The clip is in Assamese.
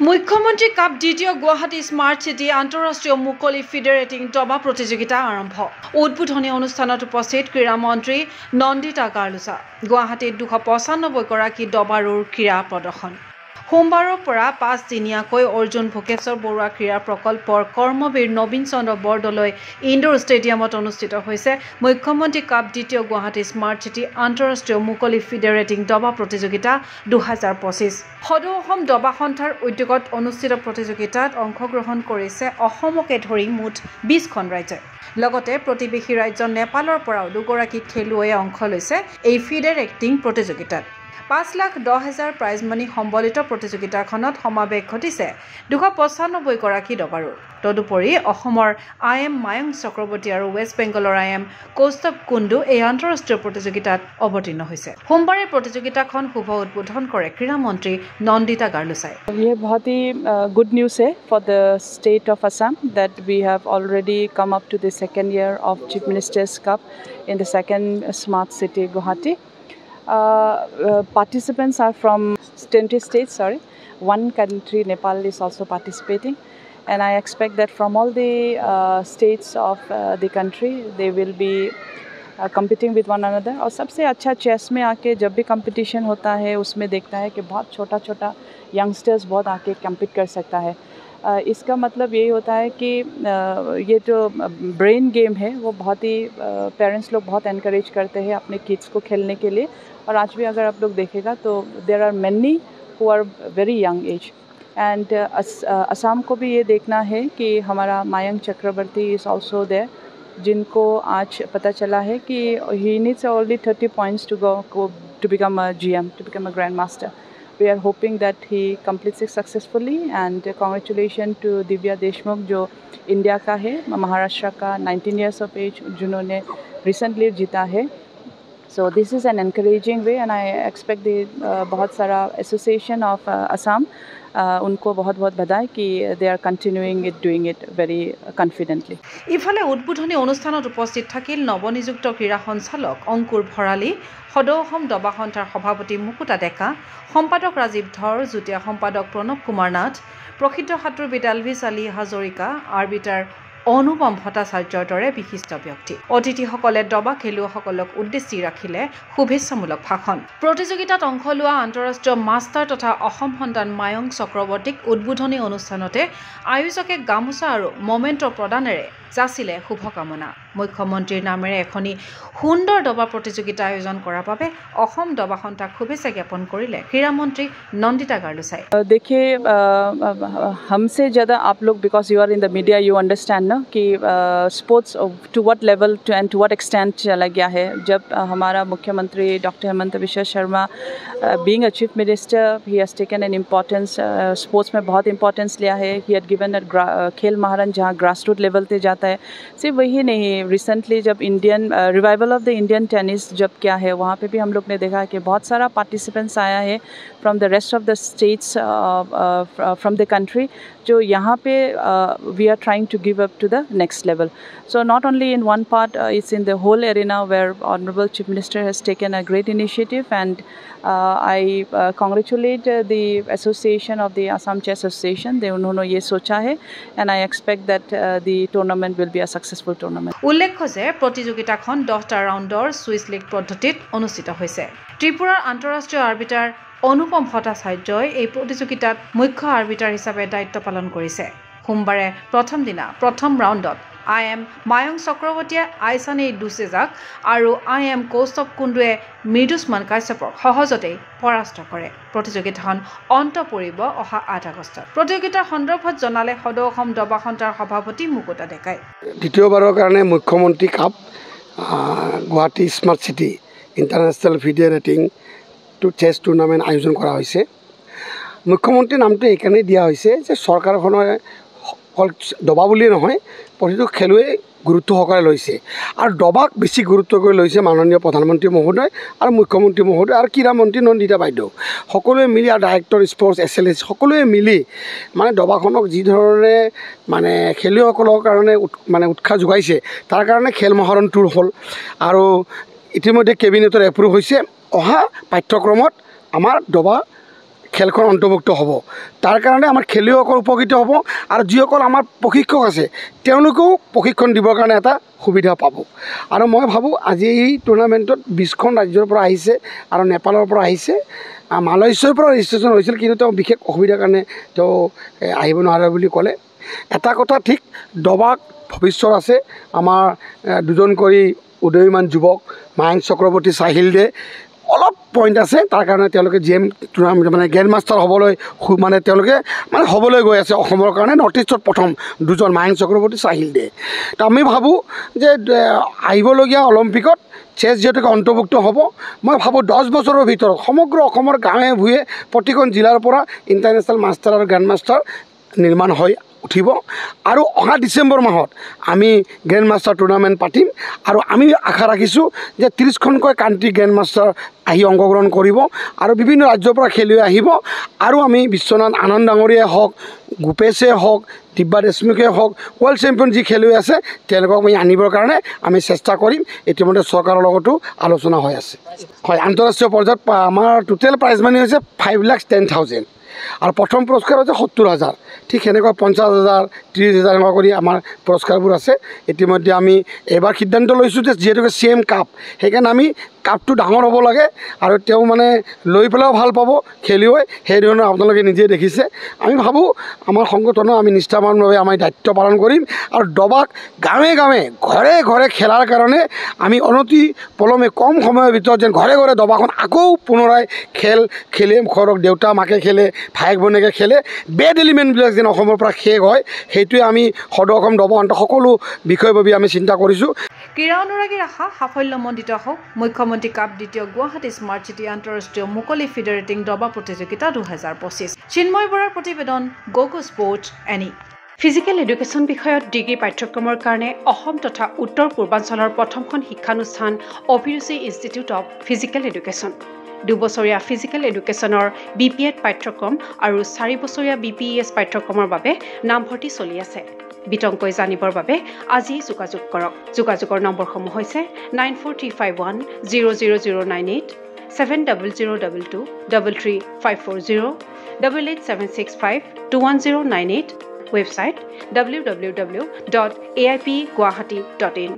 মুখ্যমন্ত্ৰী কাপ দ্বিতীয় গুৱাহাটী স্মাৰ্ট চিটি আন্তঃৰাষ্ট্ৰীয় মুকলি ফিডাৰেটিং দবা প্ৰতিযোগিতা আৰম্ভ উদ্বোধনী অনুষ্ঠানত উপস্থিত ক্ৰীড়া মন্ত্ৰী নন্দিতা গাৰ্লুছা গুৱাহাটীত 295 গৰাকী দবাৰুৰ ক্ৰীড়া প্ৰদৰ্শন সোমবাৰৰ পৰা 5 দিনীয়াকৈ অৰ্জুন ভোগেশ্বৰ বৰুৱা ক্ৰীড়া প্ৰকল্পৰ কৰ্মবীৰ নবীন চন্দ্ৰ বৰদলৈ ইনডোৰ ষ্টেডিয়ামত অনুষ্ঠিত হৈছে মুখ্যমন্ত্ৰী কাপ দ্বিতীয় গুৱাহাটী স্মাৰ্ট চিটি আন্তঃৰাষ্ট্ৰীয় মুকলি ফিডাৰেটিং দবা প্ৰতিযোগিতা 2025 সদৌ অসম দবা সন্থাৰ উদ্যোগত অনুষ্ঠিত প্ৰতিযোগিতাত অংশগ্ৰহণ কৰিছে অসমকে ধৰি মুঠ 20খন ৰাজ্যই লগতে প্ৰতিবেশী ৰাজ্য নেপালৰ পৰাও দুগৰাকী খেলুৱৈয়ে অংশ লৈছে এই ফিডাৰেটিং প্ৰতিযোগিতাত 5,10,000 প্ৰাইজ মানি সম্বলিত প্ৰতিযোগিতাখনত সমাৱেশ ঘটিছে 295 গৰাকী দবাৰুৰ তদুপৰি অসমৰ আইএম মায়ং চক্ৰৱৰ্তী আৰু ৱেষ্ট বেংগলৰ আইএম কৌস্তভ কুণ্ডু এই আন্তঃৰাষ্ট্ৰীয় প্ৰতিযোগিতাত অৱতীৰ্ণ হৈছে সোমবাৰে প্ৰতিযোগিতাখন শুভ উদ্বোধন কৰে ক্ৰীড়া মন্ত্ৰী নন্দিতা গাৰ্লুছাই ये बहुत ही गुड न्यूज़ है for the state of Assam that we have already come up to the second year of chief minister's cup in the second smart city Guwahati participants are from 20 states, one country, Nepal, is also participating, and I expect that from all the states of the country, they will be competing with one another. और सबसे अच्छा चेस में आके जब भी कंपटीशन होता है उसमें देखता है कि बहुत छोटा छोटा यंगस्टर्स बहुत आके कम्पीट कर सकता है इसका मतलब यही होता है कि ये जो ब्रेन गेम है वो बहुत ही पेरेंट्स लोग बहुत एनकरेज करते हैं अपने किड्स को खेलने के लिए और आज भी अगर आप लोग देखेगा तो there are many who are very young age and Assam को भी ये देखना है कि हमारा Mayank Chakraborty is also there जिनको आज पता चला है कि he needs only 30 points to become a GM, to become a grandmaster. We are hoping that he completes it successfully and congratulations to Divya Deshmukh जो इंडिया का है महाराष्ट्र का 19 years of age जिन्होंने recently जीता है. So this is an encouraging way and I expect the बहुत सारा association of Assam उनको बहुत बहुत बधाई कि they are continuing it doing it very confidently. ইফালে উদ্বোধনী অনুষ্ঠানত উপস্থিত থাকিল নৱনিযুক্ত ক্ৰীড়া সঞ্চালক অংকুৰ ভৰালী সদৌ অসম দবা সন্থাৰ সভাপতি মুকুতা ডেকা সম্পাদক ৰাজীৱ ধৰ যুটীয়া সম্পাদক প্ৰণৱ কুমাৰ নাথ প্ৰসিদ্ধ সাঁতোৰবিদ এলভিছ আলী হাজৰিকা আৰ্বিটাৰ অনুপম ভট্টাচাৰ্যৰ দৰে বিশিষ্ট ব্যক্তি অতিথিসকলে দবা খেলুৱৈসকলক উদ্দেশ্যি ৰাখিলে শুভেচ্ছামূলক ভাষণ প্ৰতিযোগিতাত অংশ লোৱা আন্তঃৰাষ্ট্ৰীয় মাষ্টাৰ তথা অসম সন্তান মায়ং চক্ৰৱৰ্তীক উদ্বোধনী অনুষ্ঠানতে আয়োজকে গামোচা আৰু মমেণ্টো প্ৰদানেৰে যাচিলে শুভকামনা মুখ্যমন্ত্ৰীৰ নামেৰে এখনি সুন্দৰ দবা প্ৰতিযোগিতা আয়োজন কৰাৰ বাবে অসম দবা সন্থাক শুভেচ্ছা জ্ঞাপন কৰিলে ক্ৰীড়া মন্ত্ৰী নন্দিতা গাৰ্লুছাই देखिए हमसे ज़्यादा आप लोग because you are in the media you understand ना कि sports to what level and to what extent चला गया है जब हमारा मुख्यमंत्री doctor Himanta Biswa Sarma being a chief minister he has taken an importance sports में बहुत इंपॉर्टेंस लिया है ही हैड गिवन खेल महारन जहाँ ग्रास रूट लेवल पे जाता है सिर्फ वही नहीं रिसेंटली जब Indian revival of the Indian tennis जब क्या है वहाँ पे भी हम लोग ने देखा कि बहुत सारा पार्टिसिपेंट्स आया है from the rest of the states from the country जो यहाँ पे we are trying to give up to the next level so not only in one part it's in the whole arena where honourable chief minister has taken a great initiative and I congratulate the association of the Assam Chess Association. They उन्होंने ये सोचा है and I expect that the tournament will be a successful tournament. উল্লেখ্য যে প্ৰতিযোগিতাখন 10টা ৰাউণ্ডৰ সুইচ লীগ পদ্ধতিত অনুষ্ঠিত হৈছে ত্ৰিপুৰাৰ আন্তঃৰাষ্ট্ৰীয় আৰ্বিটাৰ অনুপম ভট্টাচাৰ্যই এই প্ৰতিযোগিতাত মুখ্য আৰ্বিটাৰ হিচাপে দায়িত্ব পালন কৰিছে সোমবাৰে প্ৰথম দিনা প্ৰথম ৰাউণ্ডত আইএম মায়ং চক্ৰৱৰ্তীয়ে আইচানী দুছেজাক আৰু আইএম কৌস্তভ কুণ্ডুৱে মৃদুস্মান কাশ্যপক সহজতেই পৰাস্ত কৰে প্ৰতিযোগিতাখন অন্ত পৰিব অহা 8 আগষ্টত প্ৰতিযোগিতাৰ সন্দৰ্ভত জনালে সদৌ অসম দবা সন্থাৰ সভাপতি মুকুতা ডেকাই দ্বিতীয়বাৰৰ কাৰণে মুখ্যমন্ত্ৰী cup Guwahati smart city international FIDE rating টু চেছ টুৰ্ণামেণ্ট আয়োজন কৰা হৈছে মুখ্যমন্ত্ৰীৰ নামটো এইকাৰণেই দিয়া হৈছে যে চৰকাৰখনে অকল দবা বুলিয়ে নহয় প্ৰতিটো খেলুৱৈ গুৰুত্ব সহকাৰে লৈছে আৰু দবাক বেছি গুৰুত্ব কৰি লৈছে মাননীয় প্ৰধানমন্ত্ৰী মহোদয় আৰু মুখ্যমন্ত্ৰী মহোদয় আৰু ক্ৰীড়া মন্ত্ৰী নন্দিতা বাইদেউ সকলোৱে মিলি আৰু ডাইৰেক্টৰ স্পৰ্টছ SLS সকলোৱে মিলি মানে দবাখনক যি ধৰণে মানে খেলুৱৈসকলৰ কাৰণে মানে উৎসাহ যোগাইছে তাৰ কাৰণে খেল মহাৰণ টুৰ হ'ল আৰু ইতিমধ্যে কেবিনেটত এপ্ৰুভ হৈছে অহা পাঠ্যক্ৰমত আমাৰ দবা খেলখন অন্তৰ্ভুক্ত হ'ব তাৰ কাৰণে আমাৰ খেলুৱৈসকল উপকৃত হ'ব আৰু যিসকল আমাৰ প্ৰশিক্ষক আছে তেওঁলোকেও প্ৰশিক্ষণ দিবৰ কাৰণে এটা সুবিধা পাব আৰু মই ভাবোঁ আজি এই টুৰ্ণামেণ্টত 20খন ৰাজ্যৰ পৰা আহিছে আৰু নেপালৰ পৰা আহিছে মালয়েছিয়াৰ পৰা ৰেজিষ্ট্ৰেশ্যন হৈছিল কিন্তু তেওঁ বিশেষ অসুবিধাৰ কাৰণে তেওঁ আহিব নোৱাৰে বুলি ক'লে এটা কথা ঠিক দবাত ভৱিষ্যত আছে আমাৰ দুজন কৰি উদয়মান যুৱক মায়ংক চক্ৰৱৰ্তী সাহিল দে অলপ পইণ্ট আছে তাৰ কাৰণে তেওঁলোকে GM টুৰ্ণামেণ্ট মানে গ্ৰেণ্ড মাষ্টাৰ হ'বলৈ মানে তেওঁলোকে মানে হ'বলৈ গৈ আছে অসমৰ কাৰণে নৰ্থ ইষ্টত প্ৰথম দুজন মায়ংক চক্ৰৱৰ্তী সাহিল দে তো আমি ভাবোঁ যে আহিবলগীয়া অলিম্পিকত চেছ যিহেতুকে অন্তৰ্ভুক্ত হ'ব মই ভাবোঁ 10 বছৰৰ ভিতৰত সমগ্ৰ অসমৰ গাঁৱে ভূঞে প্ৰতিখন জিলাৰ পৰা ইণ্টাৰনেশ্যনেল মাষ্টাৰ আৰু গ্ৰেণ্ড মাষ্টাৰ নিৰ্মাণ হৈ উঠিব আৰু অহা ডিচেম্বৰ মাহত আমি গ্ৰেণ্ড মাষ্টাৰ টুৰ্ণামেণ্ট পাতিম আৰু আমি আশা ৰাখিছোঁ যে 30খনকৈ কাণ্ট্ৰি গ্ৰেণ্ড মাষ্টাৰ আহি অংশগ্ৰহণ কৰিব আৰু বিভিন্ন ৰাজ্যৰ পৰা খেলুৱৈ আহিব আৰু আমি বিশ্বনাথ আনন্দ ডাঙৰীয়াই হওক গোপেশে হওক দিব্যা দেশমুখে হওক ৱৰ্ল্ড চেম্পিয়ন যি খেলুৱৈ আছে তেওঁলোকক আমি আনিবৰ কাৰণে আমি চেষ্টা কৰিম ইতিমধ্যে চৰকাৰৰ লগতো আলোচনা হৈ আছে হয় আন্তঃৰাষ্ট্ৰীয় পৰ্যায়ত আমাৰ টোটেল প্ৰাইজ মানি হৈছে 5,10,000 আৰু প্ৰথম পুৰস্কাৰ হৈছে 70,000 ঠিক সেনেকৈ 50,000 30,000 এনেকুৱা কৰি আমাৰ পুৰস্কাৰবোৰ আছে ইতিমধ্যে আমি এবাৰ সিদ্ধান্ত লৈছোঁ যে যিহেতুকে CM কাপ সেইকাৰণে আমি কাপটো ডাঙৰ হ'ব লাগে আৰু তেওঁ মানে লৈ পেলাইও ভাল পাব খেলুৱৈ সেই ধৰণৰ আপোনালোকে নিজে দেখিছে আমি ভাবোঁ আমাৰ সংগঠনৰ আমি নিষ্ঠাবানভাৱে আমি দায়িত্ব পালন কৰিম আৰু দবাক গাঁৱে গাঁৱে ঘৰে ঘৰে খেলাৰ কাৰণে আমি অনতি পলমে কম সময়ৰ ভিতৰত যেন ঘৰে ঘৰে দবাখন আকৌ পুনৰাই খেলে ঘৰক দেউতা মাকে খেলে ভায়েক ভনীয়েকে খেলে বেড এলিমেণ্টবিলাক যেন অসমৰ পৰা শেষ হয় সেইটোৱে আমি সদৌ অসম দবা অন্ত সকলো বিষয়ববী আমি চিন্তা কৰিছোঁ ক্ৰীড়া অনুৰাগীৰ আশা সাফল্যমণ্ডিত হওক মুখ্যমন্ত্ৰী কাপ দ্বিতীয় গুৱাহাটী স্মাৰ্ট চিটি আন্তঃৰাষ্ট্ৰীয় মুকলি ফিডাৰেটিং দবা প্ৰতিযোগিতা 2025 চিন্ময় বৰাৰ প্ৰতিবেদন Gogo sports any physical education বিষয়ত ডিগ্ৰী পাঠ্যক্ৰমৰ কাৰণে অসম তথা উত্তৰ পূৰ্বাঞ্চলৰ প্ৰথমখন শিক্ষানুষ্ঠান অভিৰুচি ইনষ্টিটিউট অৱ ফিজিকেল এডুকেশ্যন 2 বছৰীয়া ফিজিকেল এডুকেশ্যনৰ BPEd পাঠ্যক্ৰম আৰু 4 বছৰীয়া BPES পাঠ্যক্ৰমৰ বাবে নামভৰ্তি চলি আছে বিতংকৈ জানিবৰ বাবে আজি যোগাযোগ কৰক যোগাযোগৰ নম্বৰসমূহ হৈছে 9435100098 7002 33540 88765210098 website www.aipguwahati.in